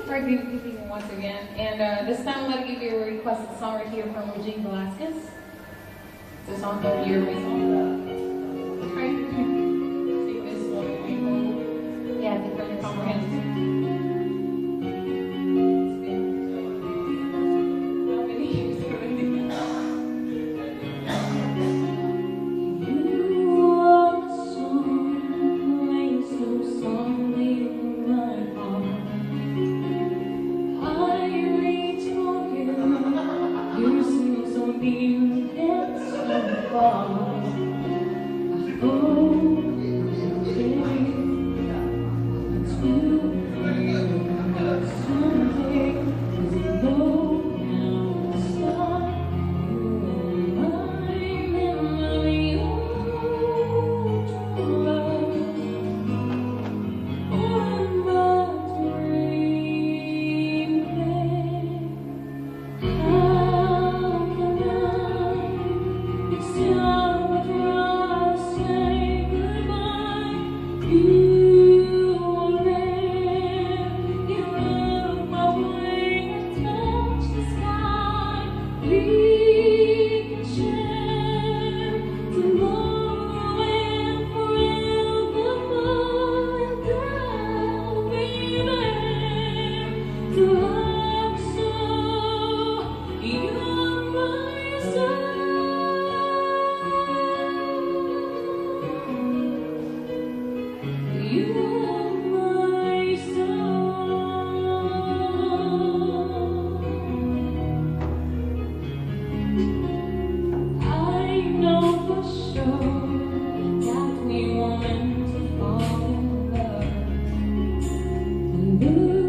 for good evening once again. And this time I'm going to give you a requested song right here from Regine Velasquez. It's a song called Your Reason. Right? Sing this one. Yeah, I think very comprehensive. How many years already? You